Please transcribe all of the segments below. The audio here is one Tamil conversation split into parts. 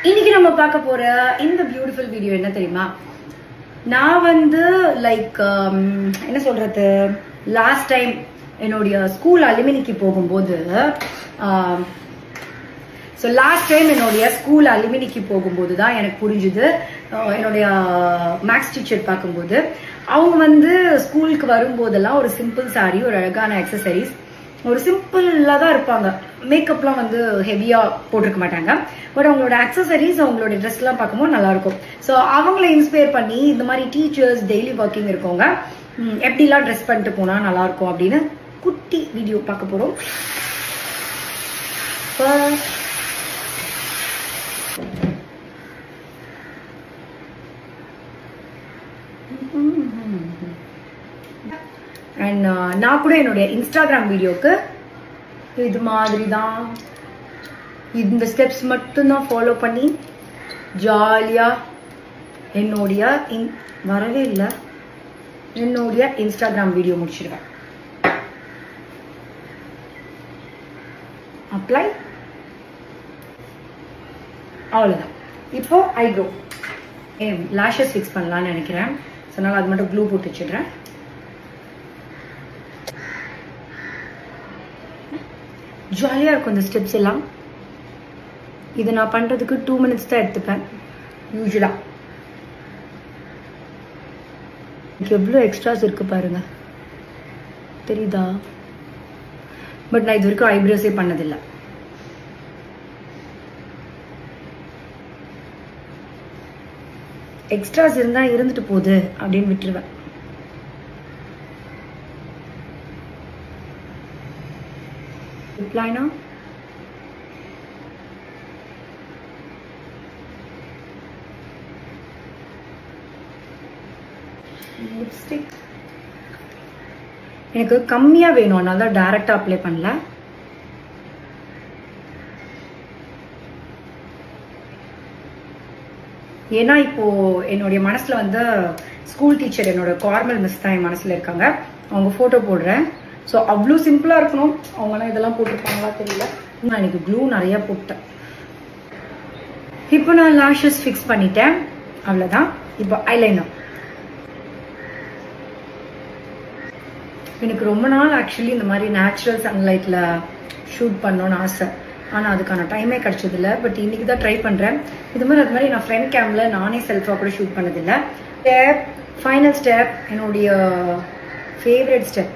இன்னைக்கு நம்ம பார்க்க போற இந்த பியூட்டிஃபுல் வீடியோ என்ன தெரியுமா? நான் வந்து லைக் என்ன சொல்றது, லாஸ்ட் டைம் என்னுடைய ஸ்கூல் அலுமினிக்கு போகும்போது தான் எனக்கு புரிஞ்சுது. என்னுடைய மேக்ஸ் டீச்சர் பார்க்கும்போது அவங்க வந்து ஸ்கூலுக்கு வரும்போதெல்லாம் ஒரு சிம்பிள் சாரி, ஒரு அழகான அக்சசரிஸ், ஒரு சிம்பிளா தான் இருப்பாங்க. மேக்கப்லாம் வந்து ஹெவியா போட்டிருக்க மாட்டாங்க. பட் அவங்களோட அக்சசரிஸ், அவங்களோட ட்ரெஸ் எல்லாம் பார்க்கும்போது நல்லா இருக்கும். ஸோ அவங்கள இன்ஸ்பயர் பண்ணி இந்த மாதிரி டீச்சர்ஸ், டெய்லி ஒர்க்கிங் இருக்கவங்க எப்படிலாம் ட்ரெஸ் பண்ணிட்டு போனா நல்லா இருக்கும் அப்படின்னு குட்டி வீடியோ பார்க்க போறோம். அண்ட் நான் கூட என்னுடைய இன்ஸ்டாகிராம் வீடியோக்கு இது மாதிரி தான் இந்த ஸ்டெப்ஸ் மட்டும்தான் ஃபாலோ பண்ணி ஜாலியா என்னுடைய இன்ஸ்டாகிராம் வீடியோ முடிச்சிடுவேன். அப்ளை, அவ்வளவுதான். இப்போ ஐப்ரோ லாஷஸ் ஃபிக்ஸ் பண்ணலாம்னு நினைக்கிறேன். அதனால அது மட்டும் க்ளூ போட்டு வச்சிடுறேன். ஜாலியா இருக்கும் இந்த ஸ்டெப்ஸ் எல்லாம். இது நான் பண்றதுக்கு 2 minutes தான் எடுத்துப்பேன் யூஸ்வலா. எவ்வளவு எக்ஸ்ட்ராஸ் இருக்கு பாருங்க, தெரியுதா? பட் நான் இது வரைக்கும் ஐப்ரோஸே பண்ணதில்லை. எக்ஸ்ட்ராஸ் இருந்தா இருந்துட்டு போகுது அப்படின்னு விட்டுருவேன். ரிப்ளைனா லிப்ஸ்டிக் எனக்கு கம்மியா வேணும், அதனால டைரக்டா அப்ளை பண்ணல. ஏன்னா இப்போ என்னுடைய மனசுல வந்து ஸ்கூல் டீச்சர், என்னோட கார்மல் மிஸ் தான் என் மனசுல இருக்காங்க. அவங்க போட்டோ போடுறேன். ஸோ அவ்வளோ சிம்பிளா இருக்கணும். அவங்கலாம் இதெல்லாம் போட்டிருப்பாங்களா தெரியல. நான் எனக்கு க்ளூ நிறைய போட்டேன். இப்போ நான் லாஷஸ் ஃபிக்ஸ் பண்ணிட்டேன், அவ்வளோதான். இப்போ ஐலைனர். எனக்கு ரொம்ப நாள் ஆக்சுவலி இந்த மாதிரி நேச்சுரல் சன்லைட்ல ஷூட் பண்ணணும்னு ஆசை. ஆனால் அதுக்கான டைமே கிடைச்சதில்ல. பட் இன்னைக்கு தான் ட்ரை பண்றேன். அது மாதிரி நான் ஃப்ரண்ட் கேம்ல நானே செல்ஃபா கூட ஷூட் பண்ணதில்லை. ஸ்டெப், ஃபைனல் ஸ்டெப், என்னுடைய ஃபேவரட் ஸ்டெப்.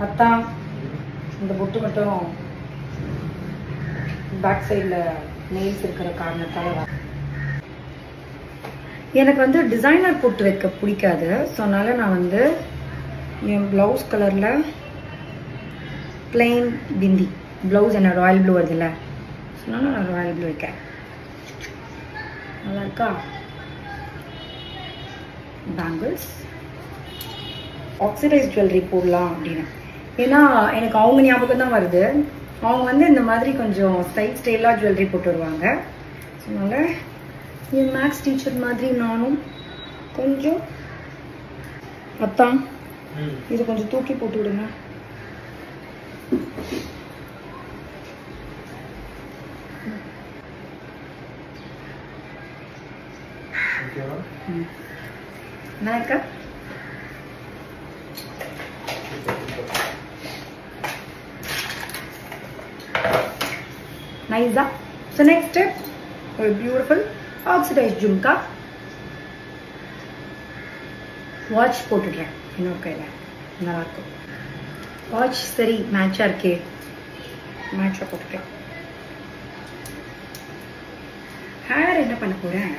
அத்தான் இந்த பொட்டு மட்டும் பேக் சைட்ல நெயில்ஸ் இருக்கிற காரணத்தால எனக்கு வந்து டிசைனர் போட்டு வைக்க பிடிக்காது. ஸோ அதனால நான் வந்து என் பிளவுஸ் கலர்ல பிளெயின் பிந்தி, பிளவுஸ் என்ன ராயல் ப்ளூ வருதுல்ல, அதனால நான் ராயல் ப்ளூ வைக்கிறேன். நல்லா இருக்கா? பேங்கிள்ஸ், ஆக்சிடைஸ் ஜுவல்லரி போடலாம் அப்படின்னு. ஏன்னா எனக்கு அவங்க ஞாபகம் தான் வருது. அவங்க வந்து இந்த மாதிரி கொஞ்சம் ஸ்டைலா ஜுவல்லரி போட்டு வருவாங்க. அதனால என் மேக்ஸ் டீச்சர் மாதிரி நானும் கொஞ்சம், அத்தான் இது கொஞ்சம் தூக்கி போட்டு விடுங்க. Nice. So next step, a beautiful oxidized jhumka. Watch போட்டுடுறேன் இன்னொரு கையில. நல்லா இருக்கும் வாட்ச். சரி, மேட்சா இருக்கே, மேட்சா போட்டுக்கலாம். ஹேர் என்ன பண்ண போறேன்,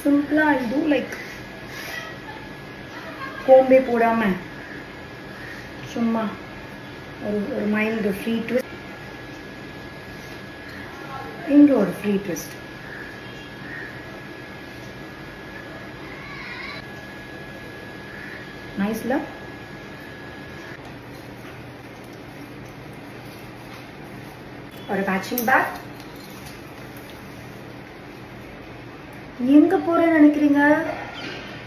சிம்பிளா இது லைக் கோம்பே போடாம சும்மா ஒரு மைல்டு ஃப்ரீ ட்விஸ்ட், இங்க ஒரு ஃப்ரீ ட்விஸ்ட். நைஸ்ல. ஒரு மேட்சிங் பேக். எங்க போறேன்னு நினைக்கிறீங்க?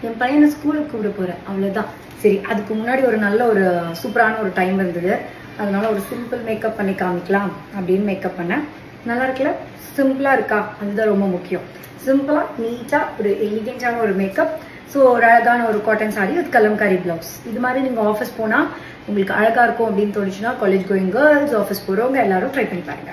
என் பையனை ஸ்கூலுக்கு கூப்பிட போறேன், அவ்வளவுதான். சரி, அதுக்கு முன்னாடி ஒரு நல்ல ஒரு சூப்பரான ஒரு டைம் இருந்தது. அதனால ஒரு சிம்பிள் மேக்கப் பண்ணி காமிக்கலாம் அப்படின்னு மேக்கப் பண்ணேன். நல்லா இருக்குல்ல? சிம்பிளா இருக்கா? அதுதான் ரொம்ப முக்கியம். சிம்பிளா நீட்டா ஒரு எலிகென்டான ஒரு மேக்கப். ஸோ ஒரு அழகான ஒரு காட்டன் சாரி, அது கலம்காரி பிளவுஸ். இது மாதிரி நீங்க ஆஃபீஸ் போனா உங்களுக்கு அழகா இருக்கும் அப்படின்னு தோணுச்சுன்னா காலேஜ் கோயிங் கேர்ள்ஸ், ஆஃபீஸ் போறவங்க எல்லாரும் ட்ரை பண்ணி பாருங்க.